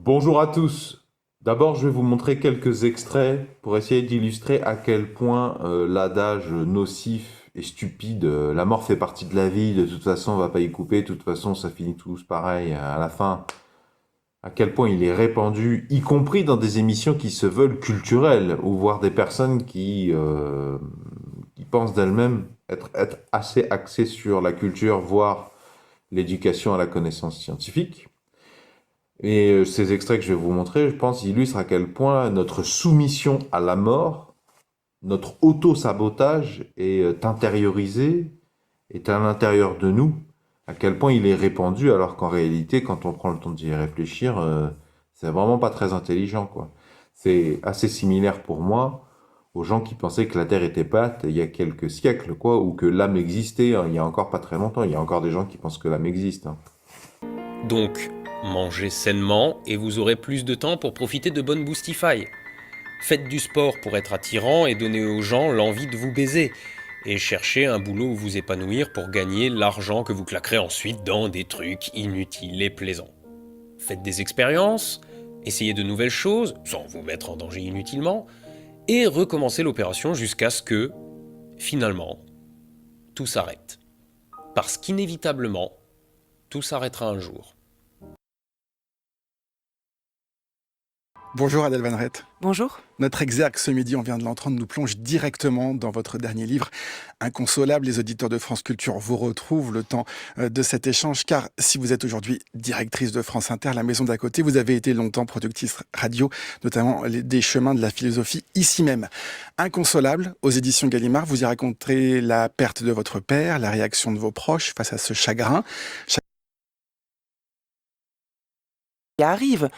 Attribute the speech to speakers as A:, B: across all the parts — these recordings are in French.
A: Bonjour à tous. D'abord, je vais vous montrer quelques extraits pour essayer d'illustrer à quel point l'adage nocif et stupide, la mort fait partie de la vie, de toute façon on va pas y couper, de toute façon ça finit tous pareil à la fin, à quel point il est répandu, y compris dans des émissions qui se veulent culturelles, ou voir des personnes qui pensent d'elles-mêmes être assez axées sur la culture, voire l'éducation à la connaissance scientifique. Et ces extraits que je vais vous montrer, je pense, illustrent à quel point notre soumission à la mort, notre auto-sabotage est intériorisé, est à l'intérieur de nous, à quel point il est répandu, alors qu'en réalité, quand on prend le temps d'y réfléchir, c'est vraiment pas très intelligent, quoi. C'est assez similaire pour moi aux gens qui pensaient que la Terre était plate il y a quelques siècles, quoi, ou que l'âme existait il y a encore pas très longtemps. Il y a encore des gens qui pensent que l'âme existe, hein.
B: Donc, mangez sainement et vous aurez plus de temps pour profiter de bonnes Boostify. Faites du sport pour être attirant et donner aux gens l'envie de vous baiser. Et cherchez un boulot où vous épanouir pour gagner l'argent que vous claquerez ensuite dans des trucs inutiles et plaisants. Faites des expériences, essayez de nouvelles choses, sans vous mettre en danger inutilement, et recommencez l'opération jusqu'à ce que, finalement, tout s'arrête. Parce qu'inévitablement, tout s'arrêtera un jour.
C: Bonjour Adèle Van Rett.
D: Bonjour.
C: Notre exergue ce midi, on vient de l'entendre, nous plonge directement dans votre dernier livre, Inconsolable. Les auditeurs de France Culture vous retrouvent le temps de cet échange, car si vous êtes aujourd'hui directrice de France Inter, la maison d'à côté, vous avez été longtemps productrice radio, notamment des chemins de la philosophie, ici même. Inconsolable, aux éditions Gallimard, vous y racontez la perte de votre père, la réaction de vos proches face à ce chagrin.
D: Il arrive.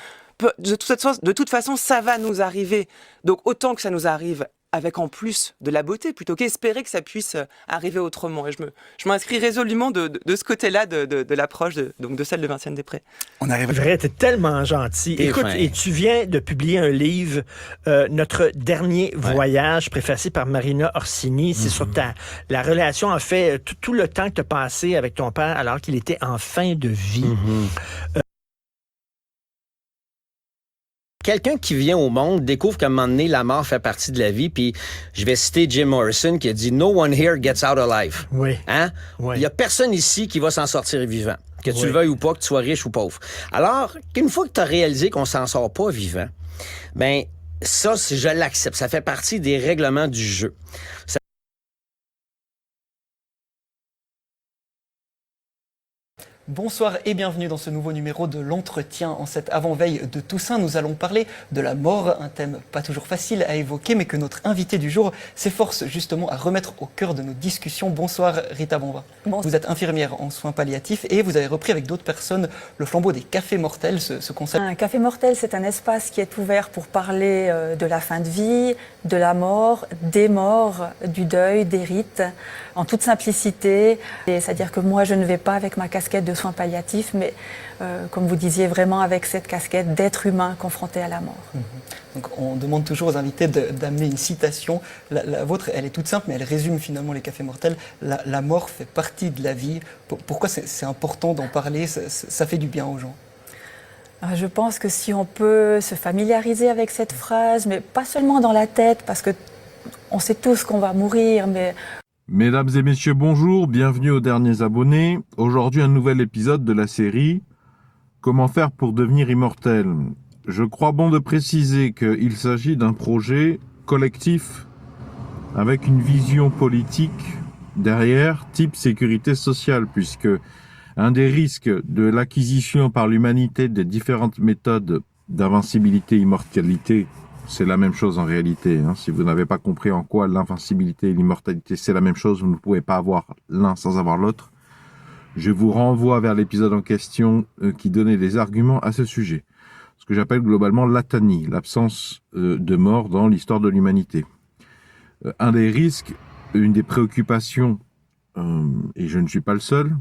D: De toute façon, ça va nous arriver. Donc autant que ça nous arrive avec en plus de la beauté, plutôt qu'espérer que ça puisse arriver autrement. Et je m'inscris résolument de ce côté-là de l'approche donc de celle de Vinciane Després.
C: On arrive à...
E: Vrai, t'es tellement gentil.
B: T'es
E: Écoute,
B: fin.
E: et tu viens de publier un livre, Notre dernier voyage, préfacé par Marina Orsini. C'est sur la relation, en fait, tout le temps que tu as passé avec ton père alors qu'il était en fin de vie.
F: Quelqu'un qui vient au monde découvre qu'à un moment donné, la mort fait partie de la vie, puis je vais citer Jim Morrison qui a dit « No one here gets out alive ».
E: Oui.
F: Hein?
E: Oui.
F: Il y a personne ici qui va s'en sortir vivant, que tu
E: Oui.
F: le veuilles ou pas, que tu sois riche ou pauvre. Alors, qu'une fois que tu as réalisé qu'on s'en sort pas vivant, ben ça, je l'accepte. Ça fait partie des règlements du jeu.
G: Bonsoir et bienvenue dans ce nouveau numéro de l'Entretien. En cette avant-veille de Toussaint, nous allons parler de la mort, un thème pas toujours facile à évoquer, mais que notre invité du jour s'efforce justement à remettre au cœur de nos discussions. Bonsoir Rita Bonva.
D: Bonsoir.
G: Vous êtes infirmière en soins palliatifs et vous avez repris avec d'autres personnes le flambeau des cafés mortels, ce concept.
H: Un café mortel, c'est un espace qui est ouvert pour parler de la fin de vie, de la mort, des morts, du deuil, des rites, en toute simplicité. C'est-à-dire que moi, je ne vais pas avec ma casquette de soins palliatifs, mais comme vous disiez, vraiment avec cette casquette d'être humain confronté à la mort.
G: Donc on demande toujours aux invités d'amener une citation. La vôtre, elle est toute simple, mais elle résume finalement les cafés mortels. La mort fait partie de la vie. Pourquoi c'est important d'en parler? Ça fait du bien aux gens.
H: Je pense que si on peut se familiariser avec cette phrase, mais pas seulement dans la tête, parce que on sait tous qu'on va mourir, mais...
A: Mesdames et messieurs, bonjour, bienvenue aux derniers abonnés. Aujourd'hui, un nouvel épisode de la série « Comment faire pour devenir immortel ?» Je crois bon de préciser qu'il s'agit d'un projet collectif avec une vision politique derrière, type sécurité sociale, puisque un des risques de l'acquisition par l'humanité des différentes méthodes d'invincibilité, immortalité, c'est la même chose en réalité. Si vous n'avez pas compris en quoi l'invincibilité et l'immortalité, c'est la même chose, vous ne pouvez pas avoir l'un sans avoir l'autre. Je vous renvoie vers l'épisode en question qui donnait des arguments à ce sujet. Ce que j'appelle globalement l'atanie, l'absence de mort dans l'histoire de l'humanité. Un des risques, une des préoccupations, et je ne suis pas le seul,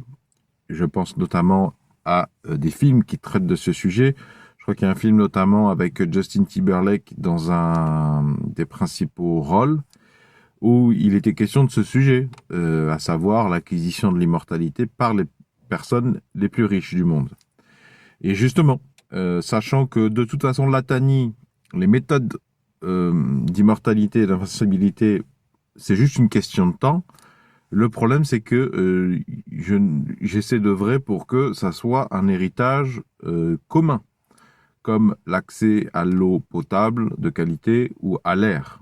A: je pense notamment à des films qui traitent de ce sujet. Je crois qu'il y a un film notamment avec Justin Timberlake dans un des principaux rôles où il était question de ce sujet, à savoir l'acquisition de l'immortalité par les personnes les plus riches du monde. Et justement, sachant que de toute façon, l'Atani, les méthodes d'immortalité et d'invincibilité, c'est juste une question de temps. Le problème, c'est que j'essaie d'œuvrer pour que ça soit un héritage commun, comme l'accès à l'eau potable de qualité ou à l'air.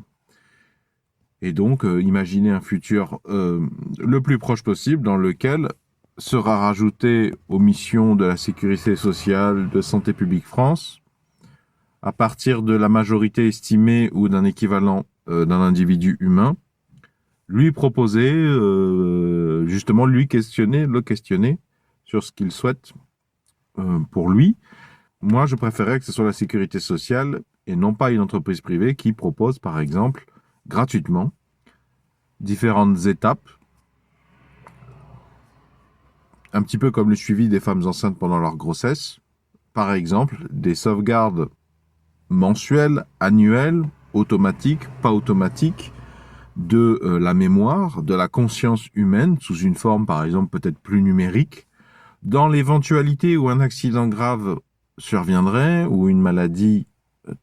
A: Et donc, imaginez un futur le plus proche possible dans lequel sera rajouté aux missions de la sécurité sociale de Santé publique France, à partir de la majorité estimée ou d'un équivalent d'un individu humain, lui proposer, justement, le questionner sur ce qu'il souhaite pour lui. Moi, je préférais que ce soit la sécurité sociale et non pas une entreprise privée qui propose, par exemple, gratuitement, différentes étapes, un petit peu comme le suivi des femmes enceintes pendant leur grossesse, par exemple, des sauvegardes mensuelles, annuelles, automatiques, pas automatiques, de la mémoire, de la conscience humaine, sous une forme, par exemple, peut-être plus numérique, dans l'éventualité où un accident grave surviendrait, ou une maladie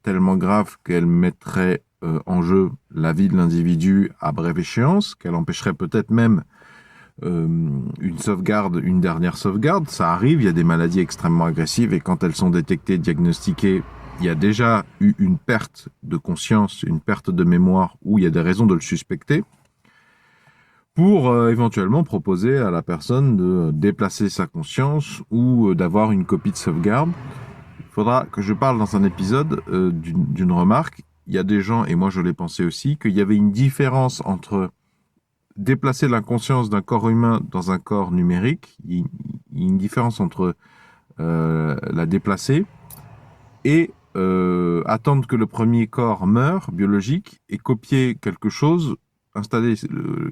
A: tellement grave qu'elle mettrait en jeu la vie de l'individu à brève échéance, qu'elle empêcherait peut-être même une sauvegarde, une dernière sauvegarde. Ça arrive, il y a des maladies extrêmement agressives et quand elles sont détectées, diagnostiquées, il y a déjà eu une perte de conscience, une perte de mémoire où il y a des raisons de le suspecter, pour éventuellement proposer à la personne de déplacer sa conscience ou d'avoir une copie de sauvegarde. Il faudra que je parle dans un épisode d'une remarque. Il y a des gens, et moi je l'ai pensé aussi, qu'il y avait une différence entre déplacer la conscience d'un corps humain dans un corps numérique. Il y a une différence entre la déplacer et attendre que le premier corps meure, biologique, et copier quelque chose, installer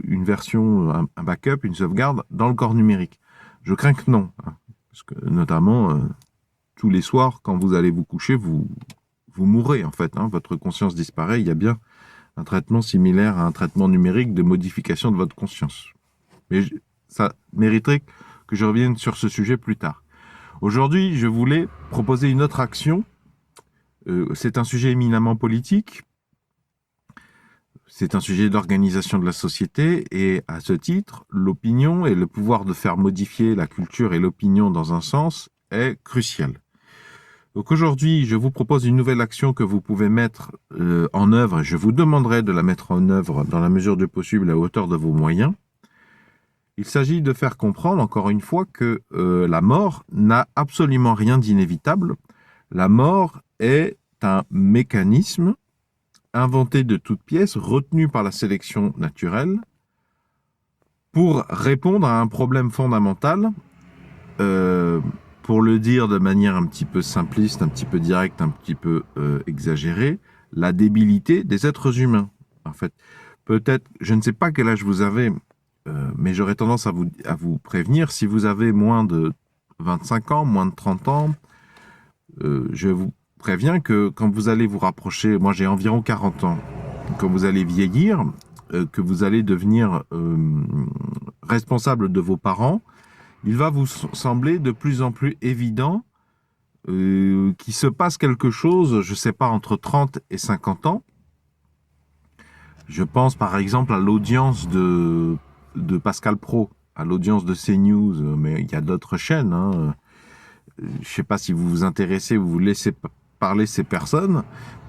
A: une version, un backup, une sauvegarde dans le corps numérique. Je crains que non, hein, parce que notamment tous les soirs, quand vous allez vous coucher, vous mourrez en fait, hein, votre conscience disparaît. Il y a bien un traitement similaire à un traitement numérique de modification de votre conscience. Mais ça mériterait que je revienne sur ce sujet plus tard. Aujourd'hui, je voulais proposer une autre action. C'est un sujet éminemment politique. C'est un sujet d'organisation de la société et à ce titre, l'opinion et le pouvoir de faire modifier la culture et l'opinion dans un sens est crucial. Donc aujourd'hui, je vous propose une nouvelle action que vous pouvez mettre en œuvre. Je vous demanderai de la mettre en œuvre dans la mesure du possible à hauteur de vos moyens. Il s'agit de faire comprendre, encore une fois, que la mort n'a absolument rien d'inévitable. La mort est un mécanisme inventé de toutes pièces, retenu par la sélection naturelle, pour répondre à un problème fondamental, pour le dire de manière un petit peu simpliste, un petit peu directe, un petit peu exagérée, la débilité des êtres humains. En fait, peut-être, je ne sais pas quel âge vous avez, mais j'aurais tendance à vous prévenir, si vous avez moins de 25 ans, moins de 30 ans, je vous préviens que quand vous allez vous rapprocher, moi j'ai environ 40 ans, quand vous allez vieillir, que vous allez devenir responsable de vos parents, il va vous sembler de plus en plus évident qu'il se passe quelque chose, je ne sais pas, entre 30 et 50 ans. Je pense par exemple à l'audience de Pascal Praud, à l'audience de CNews, mais il y a d'autres chaînes. Hein. Je ne sais pas si vous vous intéressez ou vous laissez parler ces personnes,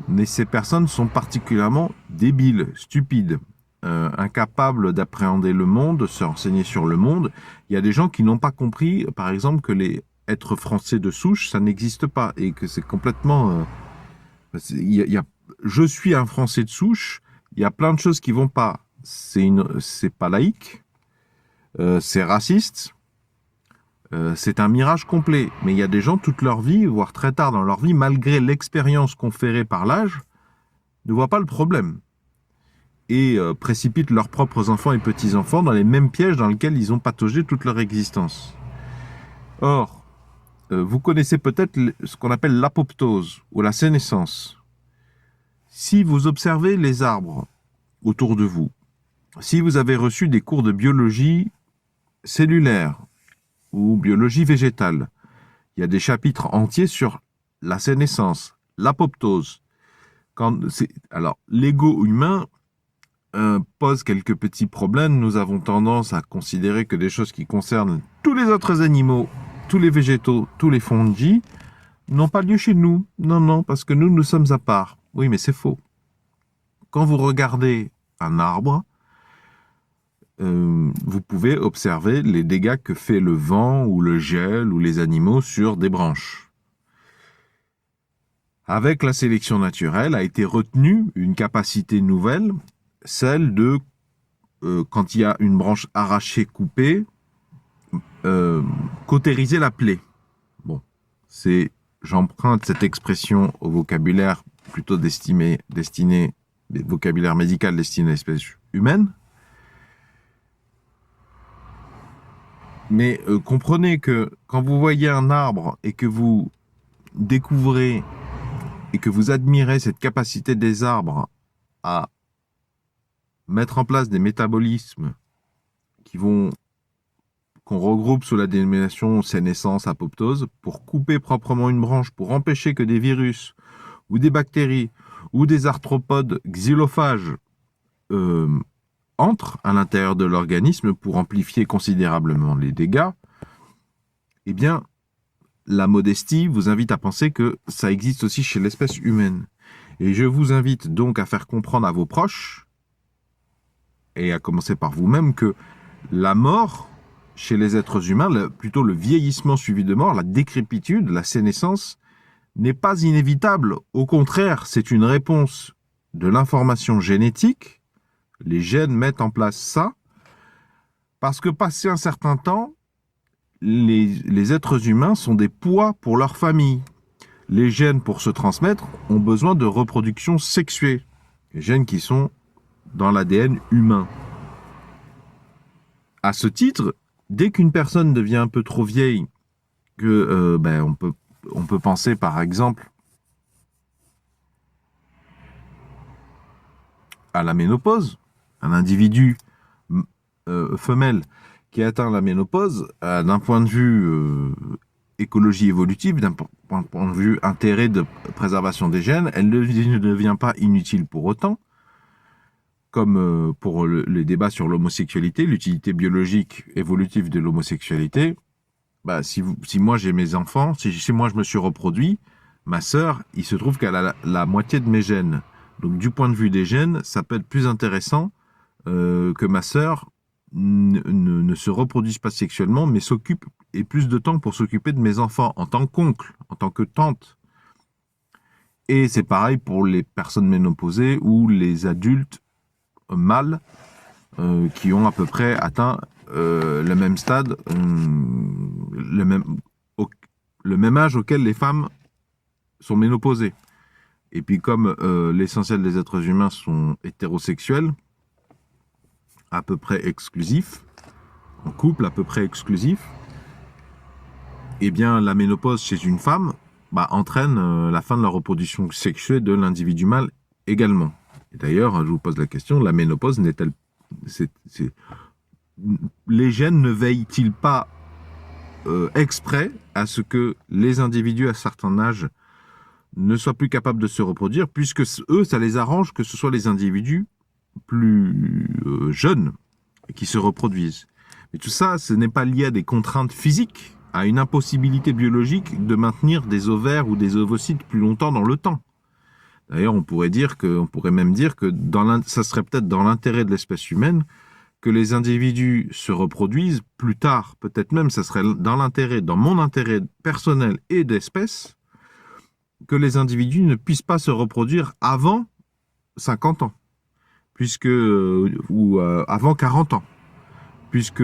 A: mais ces personnes sont particulièrement débiles, stupides, incapables d'appréhender le monde, de se renseigner sur le monde. Il y a des gens qui n'ont pas compris, par exemple, que les êtres français de souche, ça n'existe pas, et que c'est complètement... je suis un Français de souche, il y a plein de choses qui vont pas. C'est pas laïque, c'est raciste, c'est un mirage complet. Mais il y a des gens, toute leur vie, voire très tard dans leur vie, malgré l'expérience conférée par l'âge, ne voient pas le problème. Et précipitent leurs propres enfants et petits-enfants dans les mêmes pièges dans lesquels ils ont pataugé toute leur existence. Or, vous connaissez peut-être ce qu'on appelle l'apoptose, ou la sénescence. Si vous observez les arbres autour de vous, si vous avez reçu des cours de biologie cellulaire ou biologie végétale, il y a des chapitres entiers sur la sénescence, l'apoptose. Alors, l'ego humain pose quelques petits problèmes. Nous avons tendance à considérer que des choses qui concernent tous les autres animaux, tous les végétaux, tous les fongis, n'ont pas lieu chez nous. Non, parce que nous sommes à part. Oui, mais c'est faux. Quand vous regardez un arbre, vous pouvez observer les dégâts que fait le vent ou le gel ou les animaux sur des branches. Avec la sélection naturelle a été retenue une capacité nouvelle, celle de, quand il y a une branche arrachée, coupée, cautériser la plaie. Bon, j'emprunte cette expression au vocabulaire plutôt destiné vocabulaire médical destiné à l'espèce humaine. Mais comprenez que quand vous voyez un arbre et que vous découvrez et que vous admirez cette capacité des arbres à mettre en place des métabolismes qu'on regroupe sous la dénomination sénescence, apoptose, pour couper proprement une branche, pour empêcher que des virus ou des bactéries ou des arthropodes xylophages entrent à l'intérieur de l'organisme pour amplifier considérablement les dégâts, eh bien, la modestie vous invite à penser que ça existe aussi chez l'espèce humaine. Et je vous invite donc à faire comprendre à vos proches, et à commencer par vous-même, que la mort chez les êtres humains, plutôt le vieillissement suivi de mort, la décrépitude, la sénescence, n'est pas inévitable. Au contraire, c'est une réponse de l'information génétique. Les gènes mettent en place ça, parce que passé un certain temps, les êtres humains sont des poids pour leur famille. Les gènes, pour se transmettre, ont besoin de reproduction sexuée. Les gènes qui sont dans l'ADN humain. À ce titre, dès qu'une personne devient un peu trop vieille, on peut penser par exemple à la ménopause. Un individu femelle qui atteint la ménopause, d'un point de vue écologie évolutive, d'un point de vue intérêt de préservation des gènes, elle ne devient pas inutile pour autant, comme pour les débats sur l'homosexualité, l'utilité biologique évolutive de l'homosexualité. Si moi j'ai mes enfants, si moi je me suis reproduit, ma sœur, il se trouve qu'elle a la moitié de mes gènes. Donc du point de vue des gènes, ça peut être plus intéressant que ma sœur ne se reproduise pas sexuellement, mais ait plus de temps pour s'occuper de mes enfants en tant qu'oncle, en tant que tante. Et c'est pareil pour les personnes ménopausées ou les adultes mâles qui ont à peu près atteint le même stade, le même âge auquel les femmes sont ménopausées. Et puis comme l'essentiel des êtres humains sont hétérosexuels, à peu près exclusifs, en couple à peu près exclusif, eh bien la ménopause chez une femme entraîne la fin de la reproduction sexuelle de l'individu mâle également. Et d'ailleurs, je vous pose la question, la ménopause n'est-elle... Les gènes ne veillent-ils pas exprès à ce que les individus à certains âges ne soient plus capables de se reproduire, puisque eux, ça les arrange que ce soit les individus plus jeunes qui se reproduisent. Mais tout ça, ce n'est pas lié à des contraintes physiques, à une impossibilité biologique de maintenir des ovaires ou des ovocytes plus longtemps dans le temps. D'ailleurs, on pourrait même dire que ça serait peut-être dans l'intérêt de l'espèce humaine que les individus se reproduisent plus tard. Peut-être même, ça serait dans mon intérêt personnel et d'espèce, que les individus ne puissent pas se reproduire avant 50 ans, ou avant 40 ans, puisque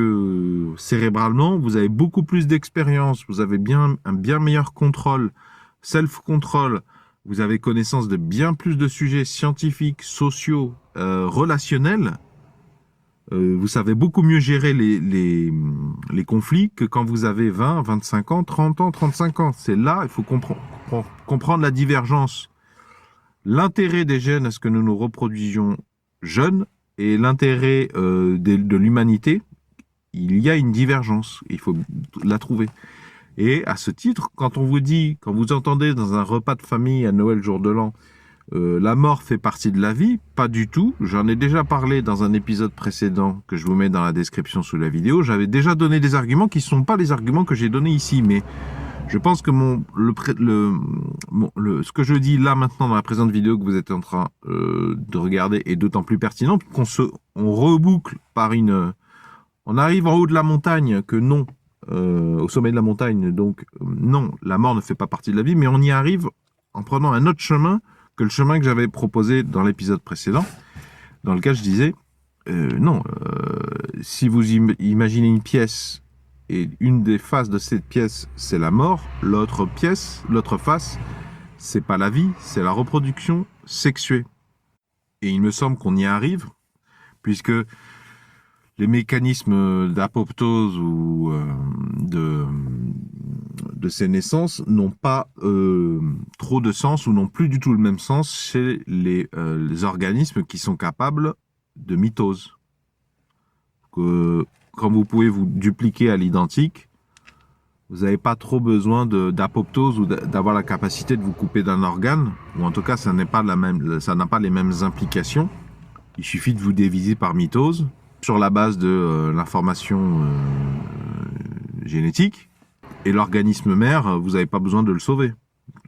A: cérébralement, vous avez beaucoup plus d'expérience, vous avez un bien meilleur contrôle, self-control, vous avez connaissance de bien plus de sujets scientifiques, sociaux, relationnels. Vous savez beaucoup mieux gérer les conflits que quand vous avez 20, 25 ans, 30 ans, 35 ans. C'est là, il faut comprendre la divergence. L'intérêt des gènes à ce que nous nous reproduisions jeunes et l'intérêt de l'humanité, il y a une divergence. Il faut la trouver. Et à ce titre, quand on vous dit, quand vous entendez dans un repas de famille à Noël, jour de l'an, la mort fait partie de la vie, pas du tout. J'en ai déjà parlé dans un épisode précédent que je vous mets dans la description sous la vidéo. J'avais déjà donné des arguments qui ne sont pas les arguments que j'ai donnés ici, mais je pense que ce que je dis là maintenant dans la présente vidéo que vous êtes en train de regarder est d'autant plus pertinent qu'on reboucle par on arrive en haut de la montagne que non, au sommet de la montagne, donc non, la mort ne fait pas partie de la vie, mais on y arrive en prenant un autre chemin que le chemin que j'avais proposé dans l'épisode précédent, dans lequel je disais, si vous imaginez une pièce, et une des faces de cette pièce, c'est la mort, l'autre face, c'est pas la vie, c'est la reproduction sexuée. Et il me semble qu'on y arrive, puisque les mécanismes d'apoptose ou de ces naissances n'ont pas trop de sens ou n'ont plus du tout le même sens chez les organismes qui sont capables de mitose. Quand vous pouvez vous dupliquer à l'identique, vous n'avez pas trop besoin d'apoptose ou d'avoir la capacité de vous couper d'un organe, ou en tout cas ça n'a pas les mêmes implications. Il suffit de vous diviser par mitose sur la base de l'information génétique, et l'organisme mère, vous n'avez pas besoin de le sauver.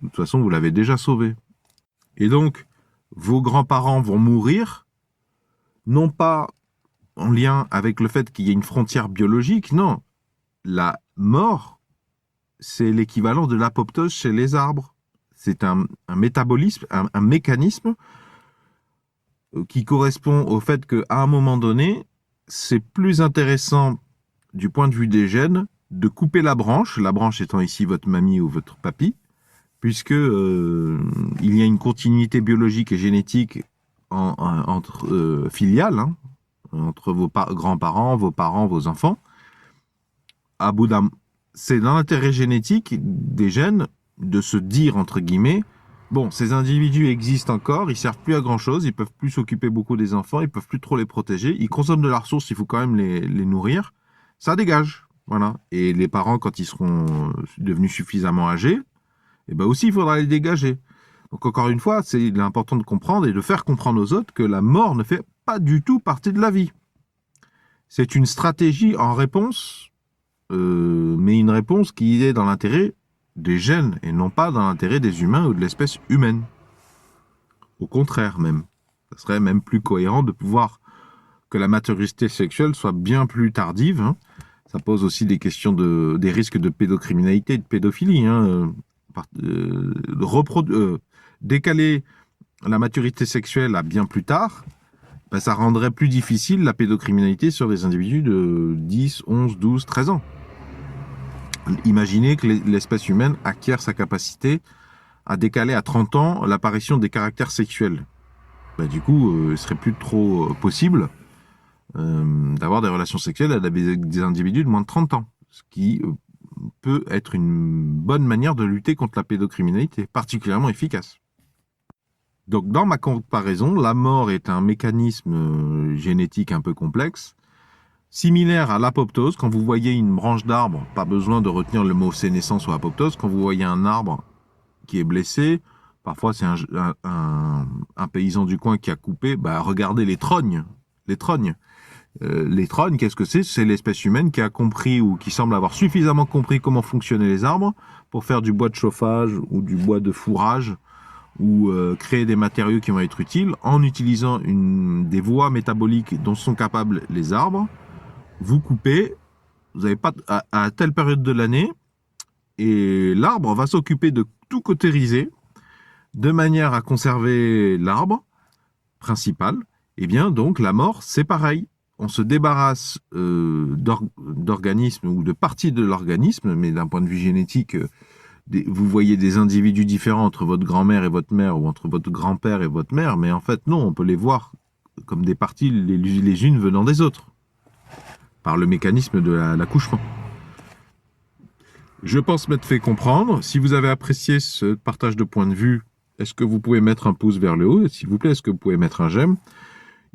A: De toute façon, vous l'avez déjà sauvé. Et donc, vos grands-parents vont mourir, non pas en lien avec le fait qu'il y ait une frontière biologique, non. La mort, c'est l'équivalent de l'apoptose chez les arbres. C'est un métabolisme, un mécanisme qui correspond au fait qu'à un moment donné, c'est plus intéressant du point de vue des gènes de couper la branche étant ici votre mamie ou votre papy, puisque il y a une continuité biologique et génétique entre filiale, entre vos grands-parents, vos parents, vos enfants. C'est dans l'intérêt génétique des gènes de se dire, entre guillemets, bon, ces individus existent encore, ils servent plus à grand chose, ils peuvent plus s'occuper beaucoup des enfants, ils peuvent plus trop les protéger, ils consomment de la ressource, il faut quand même les nourrir. Ça dégage, voilà. Et les parents, quand ils seront devenus suffisamment âgés, aussi il faudra les dégager. Donc encore une fois, il est important de comprendre et de faire comprendre aux autres que la mort ne fait pas du tout partie de la vie. C'est une stratégie en réponse, mais une réponse qui est dans l'intérêt des gènes et non pas dans l'intérêt des humains ou de l'espèce humaine. Au contraire même. Ça serait même plus cohérent de pouvoir que la maturité sexuelle soit bien plus tardive. Ça pose aussi des questions des risques de pédocriminalité et de pédophilie. Décaler la maturité sexuelle à bien plus tard, ça rendrait plus difficile la pédocriminalité sur des individus de 10, 11, 12, 13 ans. Imaginez que l'espèce humaine acquiert sa capacité à décaler à 30 ans l'apparition des caractères sexuels. Du coup, il serait plus trop possible d'avoir des relations sexuelles avec des individus de moins de 30 ans, ce qui peut être une bonne manière de lutter contre la pédocriminalité, particulièrement efficace. Donc dans ma comparaison, la mort est un mécanisme génétique un peu complexe, similaire à l'apoptose. Quand vous voyez une branche d'arbre, pas besoin de retenir le mot sénescence ou apoptose, quand vous voyez un arbre qui est blessé, parfois c'est un paysan du coin qui a coupé, regardez les trognes. Les trognes, qu'est-ce que c'est? C'est l'espèce humaine qui a compris ou qui semble avoir suffisamment compris comment fonctionnaient les arbres pour faire du bois de chauffage ou du bois de fourrage ou créer des matériaux qui vont être utiles en utilisant des voies métaboliques dont sont capables les arbres. Vous coupez, vous n'avez pas à telle période de l'année, et l'arbre va s'occuper de tout cautériser de manière à conserver l'arbre principal. Et bien donc la mort, c'est pareil. On se débarrasse d'organismes ou de parties de l'organisme, mais d'un point de vue génétique, vous voyez des individus différents entre votre grand-mère et votre mère, ou entre votre grand-père et votre mère, mais en fait non, on peut les voir comme des parties les unes venant des autres, par le mécanisme de l'accouchement. Je pense m'être fait comprendre. Si vous avez apprécié ce partage de point de vue, est-ce que vous pouvez mettre un pouce vers le haut? S'il vous plaît, est-ce que vous pouvez mettre un j'aime?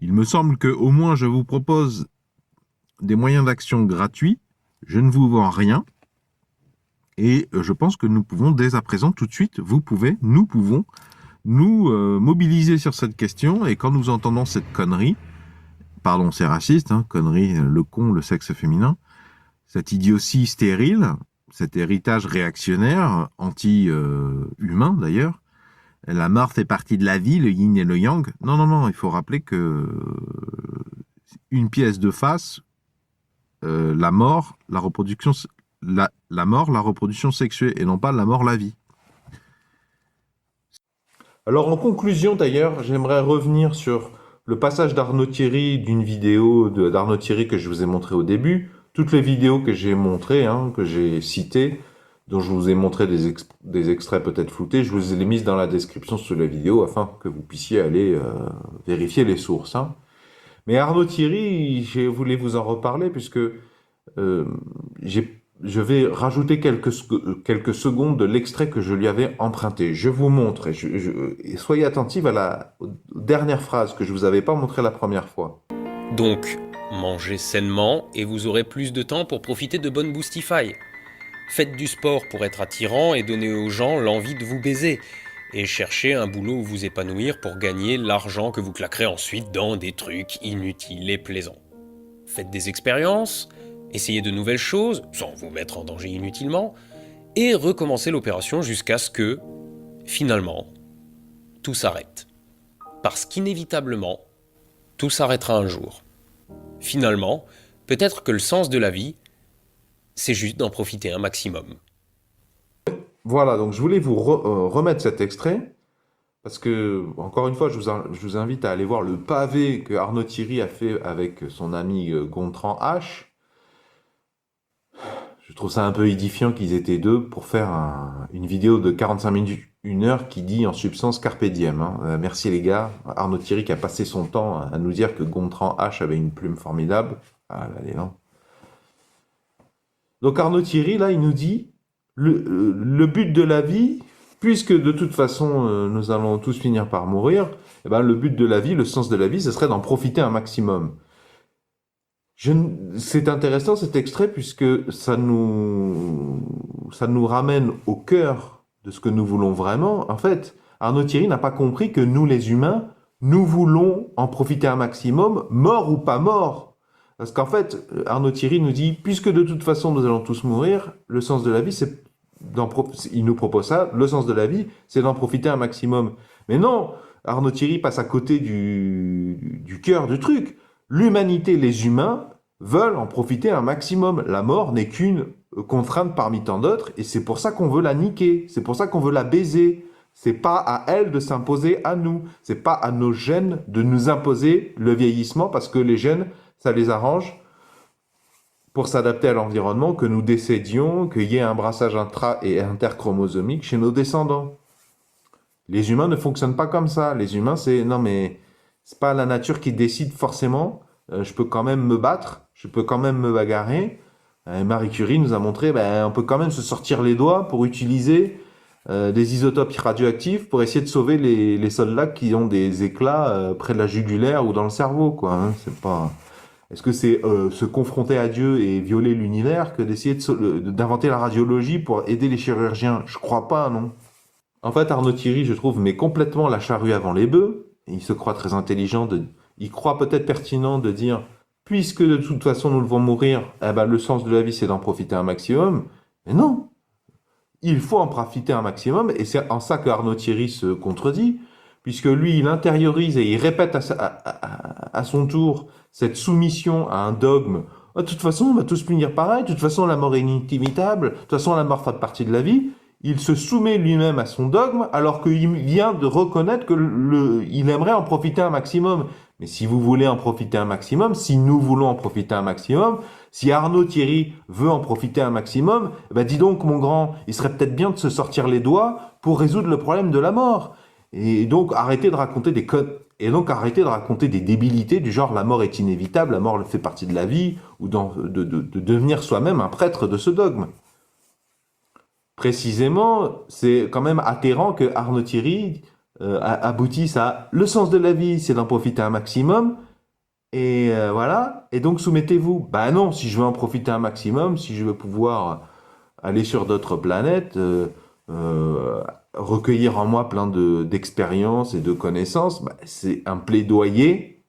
A: Il me semble que au moins je vous propose des moyens d'action gratuits. Je ne vous vends rien. Et je pense que nous pouvons dès à présent, tout de suite, nous pouvons nous mobiliser sur cette question. Et quand nous entendons cette connerie, pardon, c'est raciste, hein, connerie, le con, le sexe féminin, cette idiotie stérile, cet héritage réactionnaire, anti-humain d'ailleurs, la mort fait partie de la vie, le yin et le yang. Non, il faut rappeler que une pièce de face, la mort, la reproduction sexuée, et non pas la mort, la vie. Alors en conclusion d'ailleurs, j'aimerais revenir sur le passage d'Arnaud Thierry, d'une vidéo d'Arnaud Thierry que je vous ai montré au début. Toutes les vidéos que j'ai montrées, que j'ai citées, dont je vous ai montré des extraits peut-être floutés, je vous les ai mises dans la description sous la vidéo afin que vous puissiez aller vérifier les sources. Mais Arnaud Thierry, je voulais vous en reparler puisque je vais rajouter quelques secondes de l'extrait que je lui avais emprunté. Je vous montre, et soyez attentifs aux dernières phrases que je vous avais pas montrées la première fois.
B: Donc, mangez sainement et vous aurez plus de temps pour profiter de bonnes Boostify. Faites du sport pour être attirant et donner aux gens l'envie de vous baiser. Et cherchez un boulot où vous épanouir pour gagner l'argent que vous claquerez ensuite dans des trucs inutiles et plaisants. Faites des expériences, essayez de nouvelles choses, sans vous mettre en danger inutilement, et recommencez l'opération jusqu'à ce que, finalement, tout s'arrête. Parce qu'inévitablement, tout s'arrêtera un jour. Finalement, peut-être que le sens de la vie, c'est juste d'en profiter un maximum.
A: Voilà, donc je voulais vous remettre cet extrait, parce que, encore une fois, je vous invite à aller voir le pavé que Arnaud Thierry a fait avec son ami Gontran H. Je trouve ça un peu édifiant qu'ils étaient deux pour faire une vidéo de 45 minutes, 1 heure, qui dit en substance Carpe diem. Merci les gars. Arnaud Thierry qui a passé son temps à nous dire que Gontran H avait une plume formidable. Ah là, l'élan. Donc Arnaud Thierry, là, il nous dit le but de la vie, puisque de toute façon nous allons tous finir par mourir, le but de la vie, le sens de la vie, ce serait d'en profiter un maximum. C'est intéressant cet extrait puisque ça nous ramène au cœur de ce que nous voulons vraiment. En fait, Arnaud Thierry n'a pas compris que nous, les humains, nous voulons en profiter un maximum, mort ou pas mort. Parce qu'en fait, Arnaud Thierry nous dit, puisque de toute façon nous allons tous mourir, le sens de la vie, il nous propose ça, le sens de la vie, c'est d'en profiter un maximum. Mais non, Arnaud Thierry passe à côté du cœur du truc. L'humanité, les humains, veulent en profiter un maximum. La mort n'est qu'une contrainte parmi tant d'autres, et c'est pour ça qu'on veut la niquer, c'est pour ça qu'on veut la baiser. C'est pas à elle de s'imposer à nous, c'est pas à nos gènes de nous imposer le vieillissement, parce que les gènes, ça les arrange pour s'adapter à l'environnement, que nous décédions, qu'il y ait un brassage intra- et interchromosomique chez nos descendants. Les humains ne fonctionnent pas comme ça. Les humains, c'est pas la nature qui décide forcément. Je peux quand même me battre, je peux quand même me bagarrer. Marie Curie nous a montré, on peut quand même se sortir les doigts pour utiliser des isotopes radioactifs pour essayer de sauver les soldats qui ont des éclats près de la jugulaire ou dans le cerveau, quoi. C'est pas. Est-ce que c'est se confronter à Dieu et violer l'univers que d'essayer d'inventer la radiologie pour aider les chirurgiens? Je crois pas, non. En fait, Arnaud Thierry, je trouve, met complètement la charrue avant les bœufs. Il se croit très intelligent. Il croit peut-être pertinent de dire, puisque de toute façon nous devons mourir, le sens de la vie, c'est d'en profiter un maximum. Mais non, il faut en profiter un maximum, et c'est en ça que Arnaud Thierry se contredit, puisque lui, il intériorise et il répète à son tour cette soumission à un dogme. De toute façon, on va tous finir pareil, de toute façon, la mort est inévitable, de toute façon, la mort fait partie de la vie. Il se soumet lui-même à son dogme, alors qu'il vient de reconnaître il aimerait en profiter un maximum. Mais si vous voulez en profiter un maximum, si nous voulons en profiter un maximum, si Arnaud Thierry veut en profiter un maximum, dis donc, mon grand, il serait peut-être bien de se sortir les doigts pour résoudre le problème de la mort. Et donc, arrêtez de raconter des débilités du genre la mort est inévitable, la mort fait partie de la vie, ou de devenir soi-même un prêtre de ce dogme. Précisément, c'est quand même atterrant que Arnaud Thierry aboutisse à le sens de la vie, c'est d'en profiter un maximum, et voilà, et donc soumettez-vous. Non, si je veux en profiter un maximum, si je veux pouvoir aller sur d'autres planètes, recueillir en moi plein d'expériences et de connaissances, c'est un plaidoyer,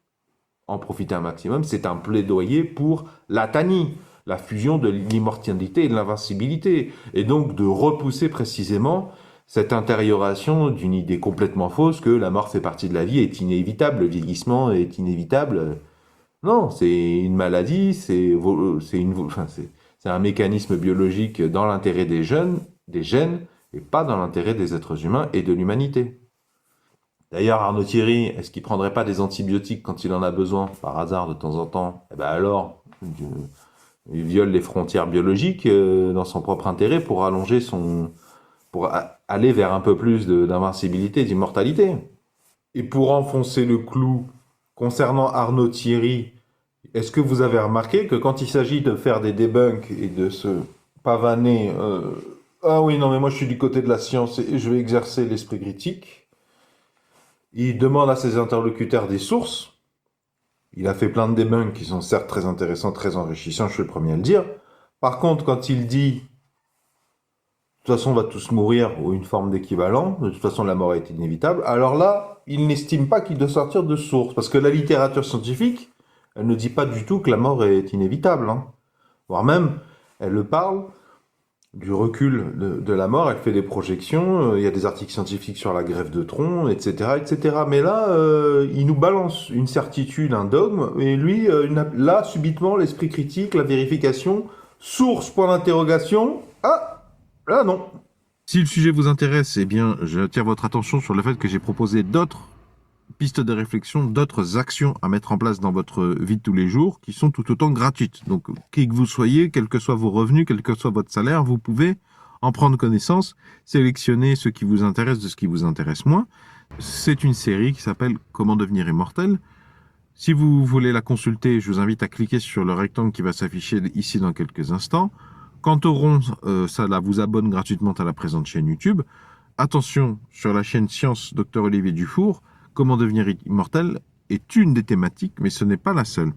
A: en profiter un maximum, c'est un plaidoyer pour l'Atani, la fusion de l'immortalité et de l'invincibilité, et donc de repousser précisément cette intérioration d'une idée complètement fausse que la mort fait partie de la vie, est inévitable, le vieillissement est inévitable. Non, c'est une maladie, c'est un mécanisme biologique dans l'intérêt des gènes, et pas dans l'intérêt des êtres humains et de l'humanité. D'ailleurs, Arnaud Thierry, est-ce qu'il prendrait pas des antibiotiques quand il en a besoin, par hasard, de temps en temps? Eh ben alors, il viole les frontières biologiques dans son propre intérêt pour aller vers un peu plus d'invincibilité, d'immortalité. Et pour enfoncer le clou concernant Arnaud Thierry, est-ce que vous avez remarqué que quand il s'agit de faire des debunks et de se pavaner, ah oui, non, mais moi je suis du côté de la science et je vais exercer l'esprit critique, il demande à ses interlocuteurs des sources. Il a fait plein de debunks qui sont certes très intéressants, très enrichissants, je suis le premier à le dire. Par contre, quand il dit de toute façon, on va tous mourir, ou une forme d'équivalent, de toute façon, la mort est inévitable, alors là, il n'estime pas qu'il doit sortir de source, parce que la littérature scientifique, elle ne dit pas du tout que la mort est inévitable, hein. Voire même, elle parle du recul de la mort, elle fait des projections, il y a des articles scientifiques sur la greffe de tronc, etc., etc. Mais là, il nous balance une certitude, un dogme, et lui, là, subitement, l'esprit critique, la vérification, source, point d'interrogation, ah, là non. Si le sujet vous intéresse, eh bien, j'attire votre attention sur le fait que j'ai proposé d'autres pistes de réflexion, d'autres actions à mettre en place dans votre vie de tous les jours qui sont tout autant gratuites. Donc, qui que vous soyez, quels que soient vos revenus, quel que soit votre salaire, vous pouvez en prendre connaissance, sélectionner ce qui vous intéresse de ce qui vous intéresse moins. C'est une série qui s'appelle « Comment devenir immortel ». Si vous voulez la consulter, je vous invite à cliquer sur le rectangle qui va s'afficher ici dans quelques instants. Quant au rond, ça là, vous abonne gratuitement à la présente chaîne YouTube. Attention, sur la chaîne Science Dr Olivier Dufour, Comment devenir immortel est une des thématiques, mais ce n'est pas la seule.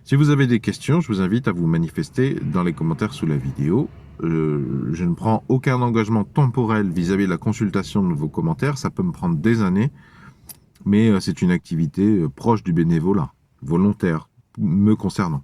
A: Si vous avez des questions, je vous invite à vous manifester dans les commentaires sous la vidéo. Je ne prends aucun engagement temporel vis-à-vis de la consultation de vos commentaires. Ça peut me prendre des années, mais c'est une activité proche du bénévolat, volontaire, me concernant.